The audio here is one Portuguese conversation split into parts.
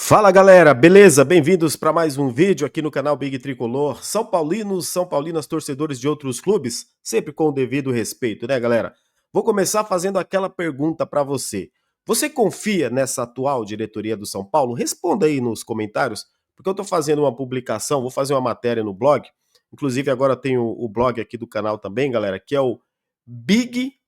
Fala galera, beleza? Bem-vindos para mais um vídeo aqui no canal Big Tricolor. São Paulinos, São Paulinas, torcedores de outros clubes, sempre com o devido respeito, né, galera? Vou começar fazendo aquela pergunta para você. Você confia nessa atual diretoria do São Paulo? Responda aí nos comentários, porque eu tô fazendo uma publicação, vou fazer uma matéria no blog. Inclusive agora tem o blog aqui do canal também, galera, que é o bigfc.blog,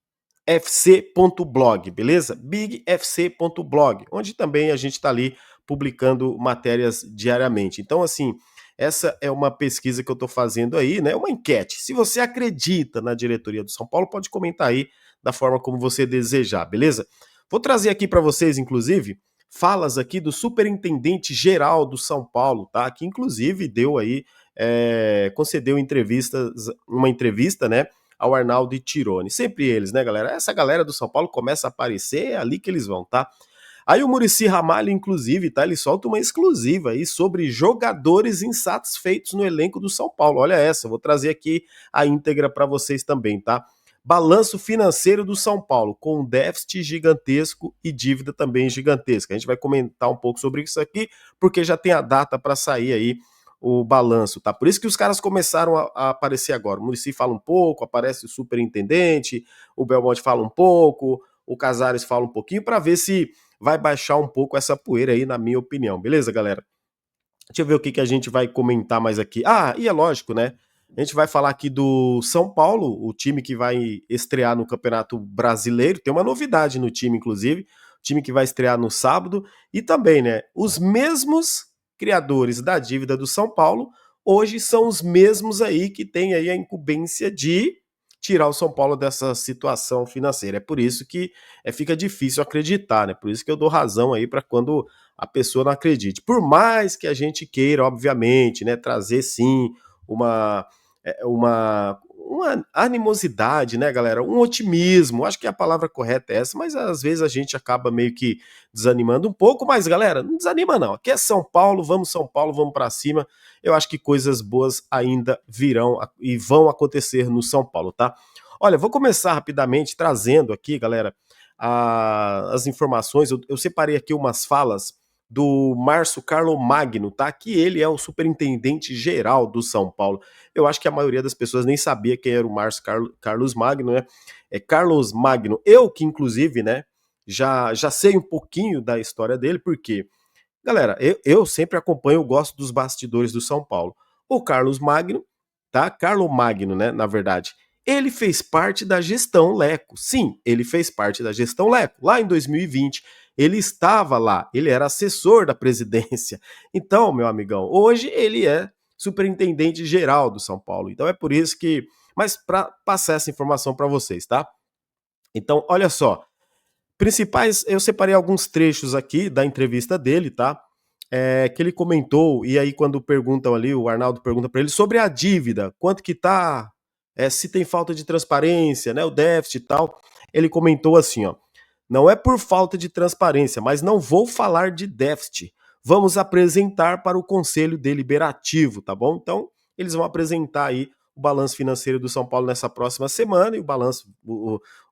beleza? bigfc.blog, onde também a gente está ali publicando matérias diariamente. Então, assim, essa é uma pesquisa que eu estou fazendo aí, né? Uma enquete. Se você acredita na diretoria do São Paulo, pode comentar aí da forma como você desejar, beleza? Vou trazer aqui para vocês, inclusive, falas aqui do superintendente geral do São Paulo, tá? Que inclusive deu aí, concedeu uma entrevista, né? Ao Arnaldo Tironi. Sempre eles, né, galera? Essa galera do São Paulo começa a aparecer, é ali que eles vão, tá? Aí o Muricy Ramalho, inclusive, tá? Ele solta uma exclusiva aí sobre jogadores insatisfeitos no elenco do São Paulo. Olha essa, vou trazer aqui a íntegra para vocês também, tá? Balanço financeiro do São Paulo, com um déficit gigantesco e dívida também gigantesca. A gente vai comentar um pouco sobre isso aqui, porque já tem a data para sair aí o balanço, tá? Por isso que os caras começaram a aparecer agora. O Muricy fala um pouco, aparece o superintendente, o Belmonte fala um pouco, o Casares fala um pouquinho, para ver se vai baixar um pouco essa poeira aí, na minha opinião. Beleza, galera? Deixa eu ver o que a gente vai comentar mais aqui. Ah, e é lógico, né? A gente vai falar aqui do São Paulo, o time que vai estrear no Campeonato Brasileiro. Tem uma novidade no time, inclusive. O time que vai estrear no sábado. E também, né? Os mesmos criadores da dívida do São Paulo hoje são os mesmos aí que têm aí a incumbência de tirar o São Paulo dessa situação financeira. É por isso que fica difícil acreditar, né? Por isso que eu dou razão aí para quando a pessoa não acredite. Por mais que a gente queira, obviamente, né, trazer sim uma, uma animosidade, né, galera? Um otimismo. Acho que a palavra correta é essa, mas às vezes a gente acaba meio que desanimando um pouco. Mas, galera, não desanima não. Aqui é São Paulo, vamos para cima. Eu acho que coisas boas ainda virão e vão acontecer no São Paulo, tá? Olha, vou começar rapidamente trazendo aqui, galera, as informações. Eu separei aqui umas falas do Márcio Carlo Magno, tá? Que ele é o superintendente geral do São Paulo. Eu acho que a maioria das pessoas nem sabia quem era o Márcio Carlos Magno, né? É Carlos Magno. Eu que, inclusive, né, já sei um pouquinho da história dele, porque, galera, eu sempre acompanho, eu gosto dos bastidores do São Paulo. O Carlos Magno, tá? Carlo Magno, né, na verdade. Ele fez parte da gestão Leco. Sim, ele fez parte da gestão Leco. Lá em 2020, ele estava lá, ele era assessor da presidência. Então, meu amigão, hoje ele é superintendente geral do São Paulo. Então é por isso que. Mas para passar essa informação para vocês, tá? Então, olha só. Principais, eu separei alguns trechos aqui da entrevista dele, tá? Que ele comentou, e aí quando perguntam ali, o Arnaldo pergunta para ele sobre a dívida, quanto que tá, se tem falta de transparência, né, o déficit e tal, ele comentou assim, ó, não é por falta de transparência, mas não vou falar de déficit, vamos apresentar para o Conselho Deliberativo, tá bom? Então, eles vão apresentar aí o balanço financeiro do São Paulo nessa próxima semana e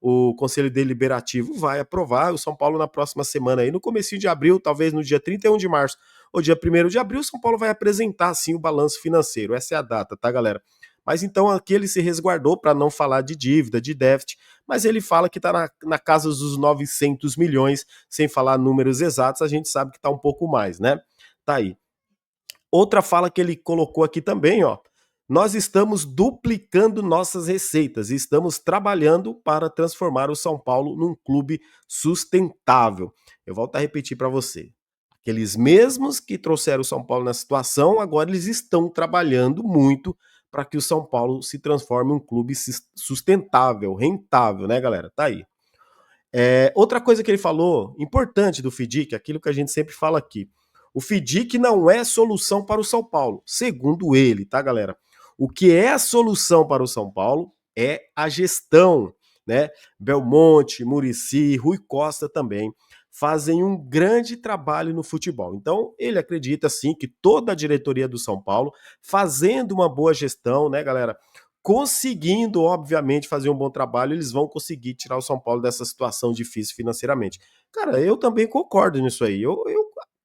o Conselho Deliberativo vai aprovar o São Paulo na próxima semana aí, no comecinho de abril, talvez no dia 31 de março ou dia 1º de abril, o São Paulo vai apresentar sim o balanço financeiro. Essa é a data, tá, galera? Mas então aqui ele se resguardou para não falar de dívida, de déficit, mas ele fala que está na casa dos 900 milhões, sem falar números exatos, a gente sabe que está um pouco mais, né? Tá aí. Outra fala que ele colocou aqui também, ó. Nós estamos duplicando nossas receitas e estamos trabalhando para transformar o São Paulo num clube sustentável. Eu volto a repetir para você. Aqueles mesmos que trouxeram o São Paulo na situação, agora eles estão trabalhando muito para que o São Paulo se transforme em um clube sustentável, rentável, né, galera? Tá aí. Outra coisa que ele falou, importante do FIDIC, aquilo que a gente sempre fala aqui. O FIDIC não é solução para o São Paulo, segundo ele, tá, galera? O que é a solução para o São Paulo é a gestão, né? Belmonte, Muricy, Rui Costa também fazem um grande trabalho no futebol. Então, ele acredita sim que toda a diretoria do São Paulo, fazendo uma boa gestão, né, galera? Conseguindo, obviamente, fazer um bom trabalho, eles vão conseguir tirar o São Paulo dessa situação difícil financeiramente. Cara, eu também concordo nisso aí. Eu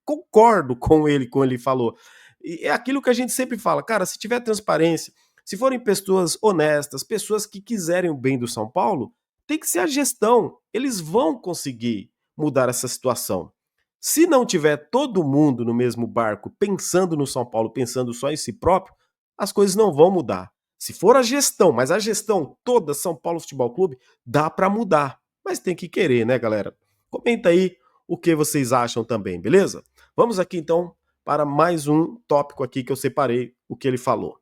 concordo com ele falou. E é aquilo que a gente sempre fala, cara, se tiver transparência, se forem pessoas honestas, pessoas que quiserem o bem do São Paulo, tem que ser a gestão. Eles vão conseguir mudar essa situação. Se não tiver todo mundo no mesmo barco, pensando no São Paulo, pensando só em si próprio, as coisas não vão mudar. Se for a gestão, mas a gestão toda São Paulo Futebol Clube, dá para mudar. Mas tem que querer, né, galera? Comenta aí o que vocês acham também, beleza? Vamos aqui então para mais um tópico aqui que eu separei o que ele falou.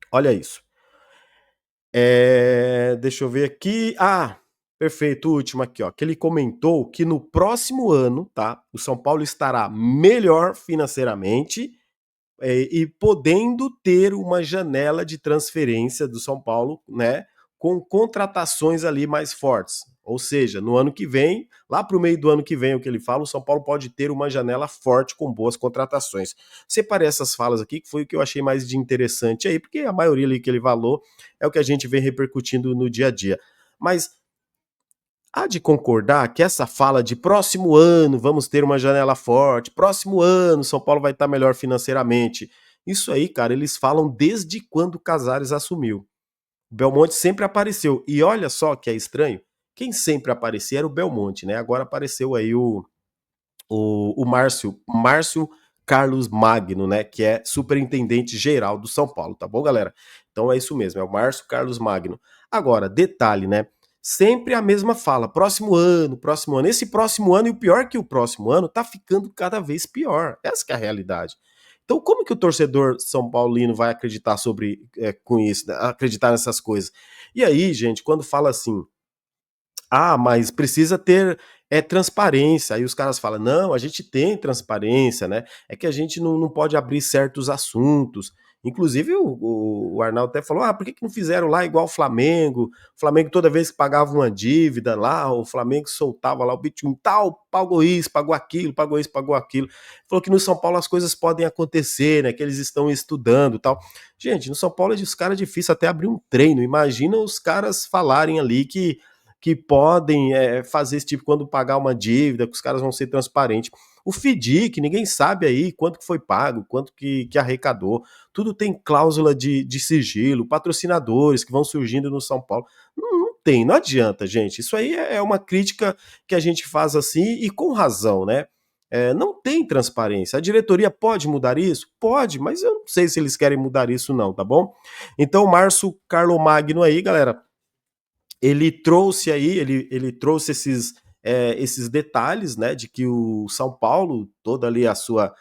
Olha isso. Deixa eu ver aqui. Ah, perfeito, o último aqui, ó. Que ele comentou que no próximo ano, tá? O São Paulo estará melhor financeiramente e podendo ter uma janela de transferência do São Paulo, né, com contratações ali mais fortes. Ou seja, no ano que vem, lá para o meio do ano que vem, o que ele fala, o São Paulo pode ter uma janela forte com boas contratações. Separei essas falas aqui, que foi o que eu achei mais de interessante aí, porque a maioria ali que ele falou é o que a gente vem repercutindo no dia a dia. Mas há de concordar que essa fala de próximo ano vamos ter uma janela forte, próximo ano São Paulo vai estar melhor financeiramente. Isso aí, cara, eles falam desde quando o Casares assumiu. O Belmonte sempre apareceu. E olha só que é estranho, quem sempre aparecia era o Belmonte, né? Agora apareceu aí o Márcio Carlos Magno, né? Que é superintendente geral do São Paulo, tá bom, galera? Então é isso mesmo, é o Márcio Carlos Magno. Agora, detalhe, né? Sempre a mesma fala, próximo ano, próximo ano. Esse próximo ano, e o pior que o próximo ano, tá ficando cada vez pior. Essa que é a realidade. Então, como que o torcedor São Paulino vai acreditar com isso, né? Acreditar nessas coisas? E aí, gente, quando fala assim, ah, mas precisa ter transparência. Aí os caras falam, não, a gente tem transparência, né? É que a gente não pode abrir certos assuntos. Inclusive, o Arnaldo até falou: ah, por que não fizeram lá igual o Flamengo? O Flamengo, toda vez que pagava uma dívida lá, o Flamengo soltava lá o bicho tal, pagou isso, pagou aquilo, pagou isso, pagou aquilo. Falou que no São Paulo as coisas podem acontecer, né? Que eles estão estudando tal. Gente, no São Paulo os caras é difícil até abrir um treino. Imagina os caras falarem ali que podem fazer esse tipo, quando pagar uma dívida, que os caras vão ser transparentes. O FDIC, ninguém sabe aí quanto que foi pago, quanto que arrecadou. Tudo tem cláusula de sigilo, patrocinadores que vão surgindo no São Paulo. Não tem, não adianta, gente. Isso aí é uma crítica que a gente faz assim e com razão, né? Não tem transparência. A diretoria pode mudar isso? Pode, mas eu não sei se eles querem mudar isso não, tá bom? Então, o Márcio Carlo Magno aí, galera, ele trouxe aí, ele trouxe esses detalhes, né, de que o São Paulo, toda ali a sua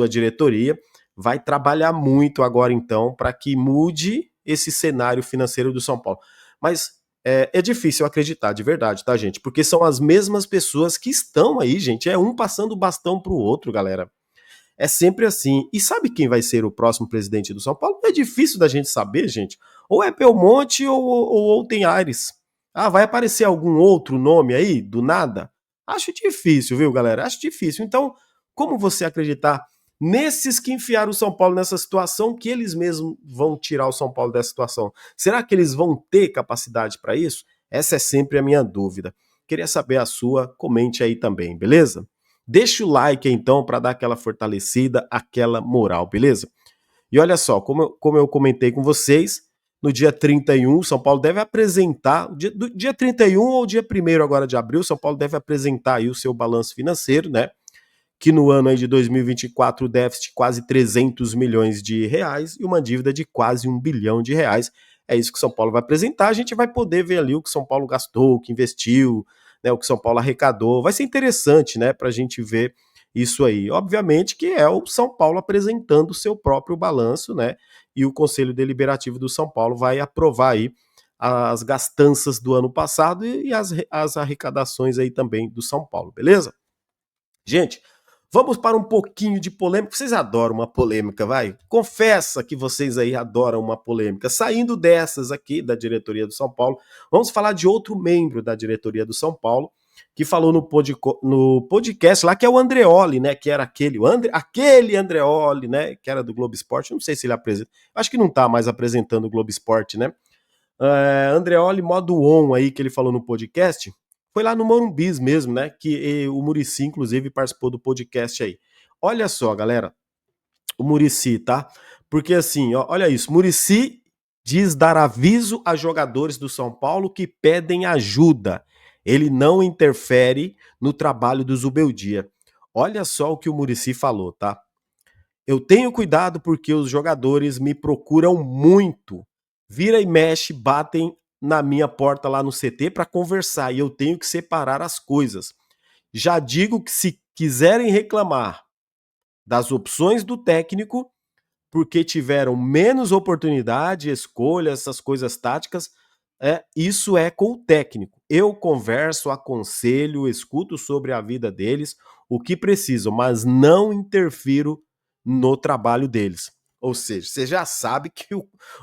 diretoria, vai trabalhar muito agora então para que mude esse cenário financeiro do São Paulo. Mas é difícil acreditar, de verdade, tá, gente? Porque são as mesmas pessoas que estão aí, gente. É um passando o bastão pro outro, galera. É sempre assim. E sabe quem vai ser o próximo presidente do São Paulo? É difícil da gente saber, gente. Ou é Belmonte ou tem Aires. Ah, vai aparecer algum outro nome aí, do nada? Acho difícil, viu, galera? Acho difícil. Então, como você acreditar nesses que enfiaram o São Paulo nessa situação, que eles mesmos vão tirar o São Paulo dessa situação? Será que eles vão ter capacidade para isso? Essa é sempre a minha dúvida. Queria saber a sua, comente aí também, beleza? Deixa o like então para dar aquela fortalecida, aquela moral, beleza? E olha só, como eu comentei com vocês, no dia 31, São Paulo deve apresentar, do dia 31 ou dia 1º agora de abril, São Paulo deve apresentar aí o seu balanço financeiro, né? Que no ano aí de 2024 o déficit quase 300 milhões de reais e uma dívida de quase 1 bilhão de reais. É isso que São Paulo vai apresentar. A gente vai poder ver ali o que São Paulo gastou, o que investiu, né, o que São Paulo arrecadou. Vai ser interessante, né, para a gente ver isso aí. Obviamente que é o São Paulo apresentando o seu próprio balanço, né? E o Conselho Deliberativo do São Paulo vai aprovar aí as gastanças do ano passado e as arrecadações aí também do São Paulo, beleza? Gente, vamos para um pouquinho de polêmica. Vocês adoram uma polêmica, vai? Confessa que vocês aí adoram uma polêmica. Saindo dessas aqui da diretoria do São Paulo, vamos falar de outro membro da diretoria do São Paulo que falou no podcast lá, que é o Andreoli, né? Que era aquele Andreoli, né? Que era do Globo Esporte. Não sei se ele apresenta. Acho que não tá mais apresentando o Globo Esporte, né? Andreoli modo on aí que ele falou no podcast. Foi lá no Morumbis mesmo, né? Que o Muricy, inclusive, participou do podcast aí. Olha só, galera, o Muricy, tá? Porque assim, ó, olha isso, Muricy diz dar aviso a jogadores do São Paulo que pedem ajuda. Ele não interfere no trabalho do Zubeldia. Olha só o que o Muricy falou, tá? Eu tenho cuidado porque os jogadores me procuram muito. Vira e mexe, batem na minha porta lá no CT para conversar e eu tenho que separar as coisas. Já digo que se quiserem reclamar das opções do técnico, porque tiveram menos oportunidade, escolha, essas coisas táticas, isso é com o técnico. Eu converso, aconselho, escuto sobre a vida deles, o que precisam, mas não interfiro no trabalho deles. Ou seja, você já sabe que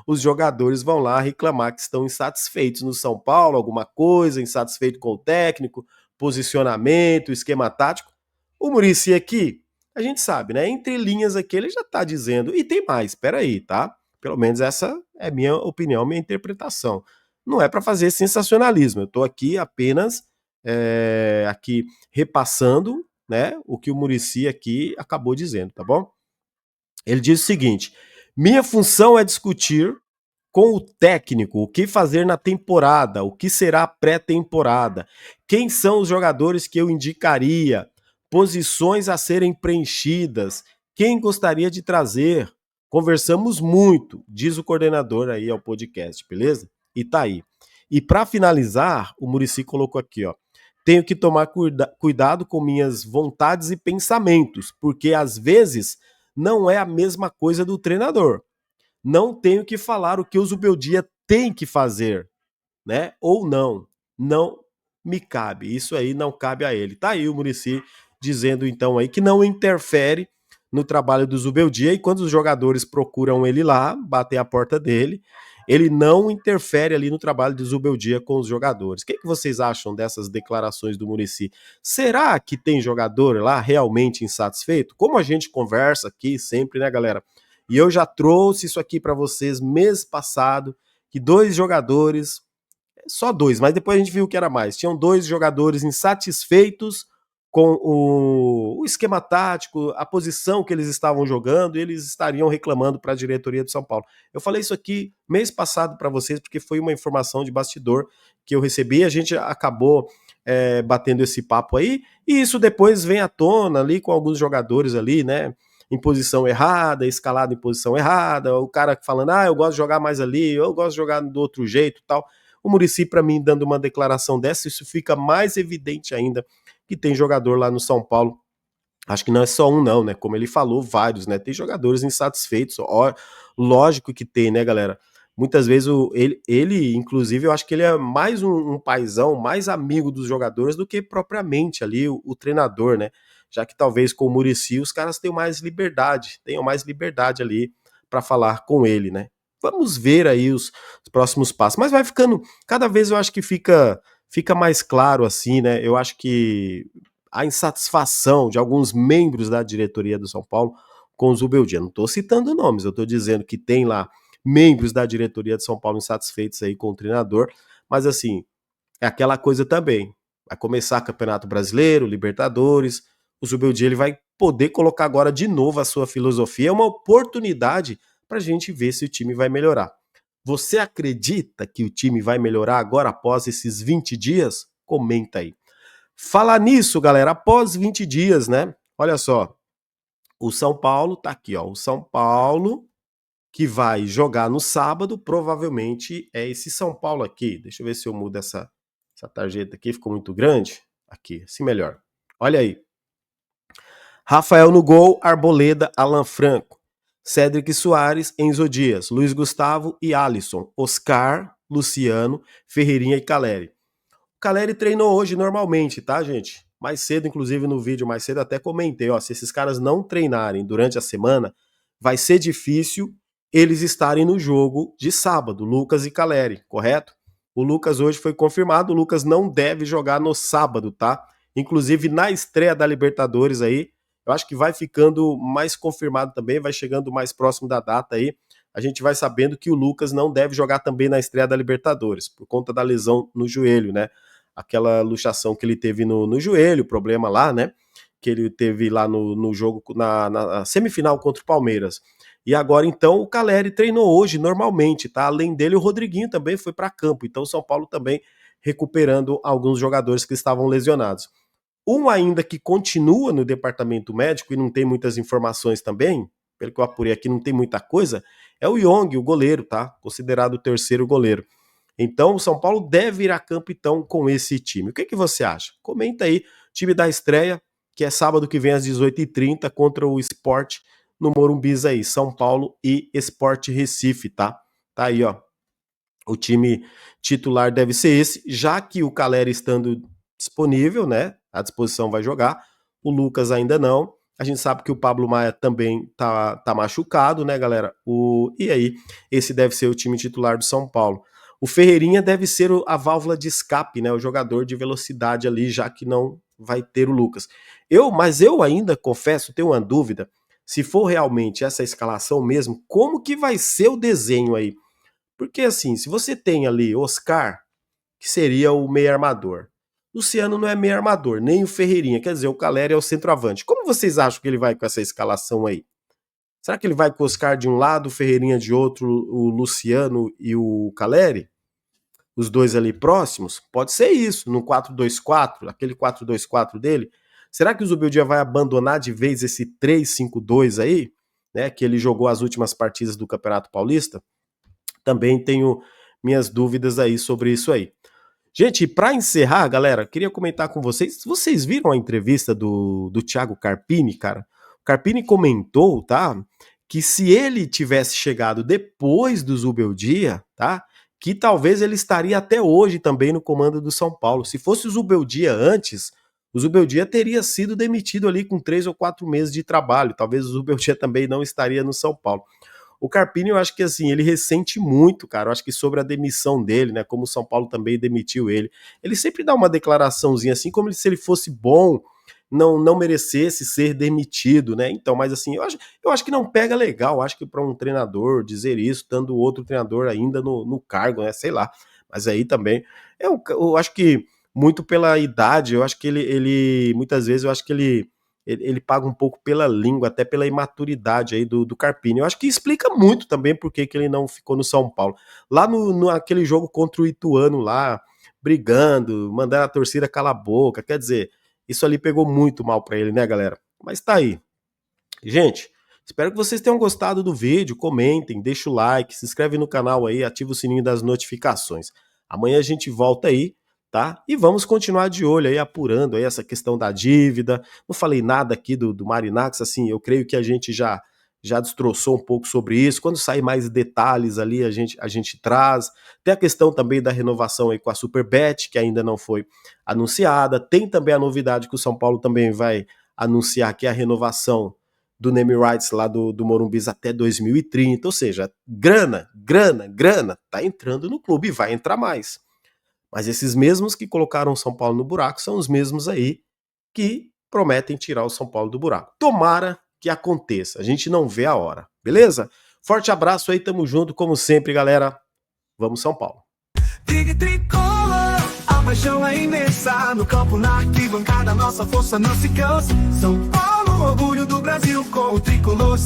os jogadores vão lá reclamar que estão insatisfeitos no São Paulo, alguma coisa, insatisfeito com o técnico, posicionamento, esquema tático. O Muricy aqui, a gente sabe, né? Entre linhas aqui ele já tá dizendo, e tem mais, espera aí, tá? Pelo menos essa é minha opinião, minha interpretação. Não é para fazer sensacionalismo, eu tô aqui apenas aqui repassando, né, o que o Muricy aqui acabou dizendo, tá bom? Ele diz o seguinte: minha função é discutir com o técnico o que fazer na temporada, o que será pré-temporada, quem são os jogadores que eu indicaria, posições a serem preenchidas, quem gostaria de trazer. Conversamos muito, diz o coordenador aí ao podcast, beleza? E tá aí. E para finalizar, o Muricy colocou aqui, ó: tenho que tomar cuidado com minhas vontades e pensamentos, porque às vezes não é a mesma coisa do treinador. Não tenho que falar o que o Zubeldia tem que fazer, né? Ou não. Não me cabe. Isso aí não cabe a ele. Tá aí o Muricy dizendo então aí que não interfere no trabalho do Zubeldia, e quando os jogadores procuram ele lá, batem a porta dele, ele não interfere ali no trabalho do Zubeldia com os jogadores. O que vocês acham dessas declarações do Muricy? Será que tem jogador lá realmente insatisfeito? Como a gente conversa aqui sempre, né, galera? E eu já trouxe isso aqui para vocês mês passado, que dois jogadores, só dois, mas depois a gente viu que era mais. Tinham dois jogadores insatisfeitos com o esquema tático, a posição que eles estavam jogando, e eles estariam reclamando para a diretoria de São Paulo. Eu falei isso aqui mês passado para vocês, porque foi uma informação de bastidor que eu recebi, a gente acabou batendo esse papo aí, e isso depois vem à tona ali com alguns jogadores ali, né, em posição errada, escalado em posição errada, o cara falando, eu gosto de jogar mais ali, eu gosto de jogar do outro jeito e tal. O Muricy, para mim, dando uma declaração dessa, isso fica mais evidente ainda que tem jogador lá no São Paulo. Acho que não é só um, não, né? Como ele falou, vários, né? Tem jogadores insatisfeitos. Lógico que tem, né, galera? Muitas vezes ele, inclusive, eu acho que ele é mais um paizão, mais amigo dos jogadores do que propriamente ali o treinador, né? Já que talvez com o Muricy os caras tenham mais liberdade ali para falar com ele, né? Vamos ver aí os próximos passos. Mas vai ficando, cada vez eu acho que fica mais claro assim, né? Eu acho que a insatisfação de alguns membros da diretoria do São Paulo com o Zubeldia. Não estou citando nomes, eu estou dizendo que tem lá membros da diretoria de São Paulo insatisfeitos aí com o treinador, mas assim, é aquela coisa também. Vai começar Campeonato Brasileiro, Libertadores, o Zubeldia ele vai poder colocar agora de novo a sua filosofia, é uma oportunidade para a gente ver se o time vai melhorar. Você acredita que o time vai melhorar agora após esses 20 dias? Comenta aí. Falar nisso, galera, após 20 dias, né? Olha só, o São Paulo tá aqui, ó. O São Paulo que vai jogar no sábado, provavelmente é esse São Paulo aqui. Deixa eu ver se eu mudo essa tarjeta aqui, ficou muito grande. Aqui, assim melhor. Olha aí. Rafael no gol, Arboleda, Alan Franco, Cédric Soares, Enzo Dias, Luiz Gustavo e Alisson, Oscar, Luciano, Ferreirinha e Caleri. O Caleri treinou hoje normalmente, tá, gente? Mais cedo, inclusive no vídeo mais cedo, até comentei, ó, se esses caras não treinarem durante a semana, vai ser difícil eles estarem no jogo de sábado, Lucas e Caleri, correto? O Lucas hoje foi confirmado, o Lucas não deve jogar no sábado, tá? Inclusive na estreia da Libertadores aí, eu acho que vai ficando mais confirmado também, vai chegando mais próximo da data aí, a gente vai sabendo que o Lucas não deve jogar também na estreia da Libertadores, por conta da lesão no joelho, né? aquela luxação que ele teve no joelho, problema lá, né? Que ele teve lá no jogo, na semifinal contra o Palmeiras. E agora, então, o Caleri treinou hoje normalmente, tá? Além dele, o Rodriguinho também foi para campo. Então, o São Paulo também recuperando alguns jogadores que estavam lesionados. Um ainda que continua no departamento médico e não tem muitas informações também, pelo que eu apurei aqui, não tem muita coisa, é o Young, o goleiro, tá? Considerado o terceiro goleiro. Então, o São Paulo deve ir a campo, então, com esse time. O que você acha? Comenta aí, time da estreia, que é sábado que vem às 18h30 contra o Sport no Morumbis aí, São Paulo e Sport Recife, tá? Tá aí, ó. O time titular deve ser esse, já que o Caleri estando disponível, né? À disposição vai jogar. O Lucas ainda não. A gente sabe que o Pablo Maia também tá machucado, né, galera? E aí, esse deve ser o time titular do São Paulo. O Ferreirinha deve ser a válvula de escape, né? O jogador de velocidade ali, já que não vai ter o Lucas. Mas eu ainda, confesso, tenho uma dúvida. Se for realmente essa escalação mesmo, como que vai ser o desenho aí? Porque assim, se você tem ali Oscar, que seria o meio armador, Luciano não é meio armador, nem o Ferreirinha, quer dizer, o Caleri é o centroavante. Como vocês acham que ele vai com essa escalação aí? Será que ele vai com o Oscar de um lado, o Ferreirinha de outro, o Luciano e o Caleri? Os dois ali próximos? Pode ser isso, no 4-2-4, aquele 4-2-4 dele. Será que o Zubeldia vai abandonar de vez esse 3-5-2 aí, né, que ele jogou as últimas partidas do Campeonato Paulista? Também tenho minhas dúvidas aí sobre isso aí. Gente, para encerrar, galera, queria comentar com vocês. Vocês viram a entrevista do Thiago Carpini, cara? O Carpini comentou, tá? Que se ele tivesse chegado depois do Zubeldia, tá? Que talvez ele estaria até hoje também no comando do São Paulo. Se fosse o Zubeldia antes, o Zubeldia teria sido demitido ali com 3 ou 4 meses de trabalho. Talvez o Zubeldia também não estaria no São Paulo. O Carpini, eu acho que assim, ele ressente muito, cara. Eu acho que sobre a demissão dele, né? Como o São Paulo também demitiu ele. Ele sempre dá uma declaraçãozinha assim, como se ele fosse bom, não merecesse ser demitido, né? Então, mas assim, eu acho que não pega legal. Eu acho que para um treinador dizer isso, estando outro treinador ainda no cargo, né? Sei lá. Mas aí também, eu acho que muito pela idade, eu acho que ele muitas vezes, eu acho que ele paga um pouco pela língua, até pela imaturidade aí do Carpini. Eu acho que explica muito também por que ele não ficou no São Paulo. Lá naquele jogo contra o Ituano lá, brigando, mandando a torcida calar a boca, quer dizer, isso ali pegou muito mal pra ele, né, galera? Mas tá aí. Gente, espero que vocês tenham gostado do vídeo, comentem, deixa o like, se inscreve no canal aí, ativa o sininho das notificações. Amanhã a gente volta aí, tá? E vamos continuar de olho aí, apurando aí essa questão da dívida. Não falei nada aqui do Marinax, assim, eu creio que a gente já destroçou um pouco sobre isso. Quando sair mais detalhes ali, a gente traz. Tem a questão também da renovação aí com a Superbet, que ainda não foi anunciada. Tem também a novidade que o São Paulo também vai anunciar, que é a renovação do name rights lá do Morumbis até 2030, ou seja, grana, tá entrando no clube e vai entrar mais. Mas esses mesmos que colocaram o São Paulo no buraco são os mesmos aí que prometem tirar o São Paulo do buraco. Tomara que aconteça, a gente não vê a hora, beleza? Forte abraço aí, tamo junto, como sempre, galera. Vamos São Paulo. A paixão é imensa, no campo, na arquibancada, nossa força não se cansa. São Paulo, orgulho do Brasil, com o tricolor.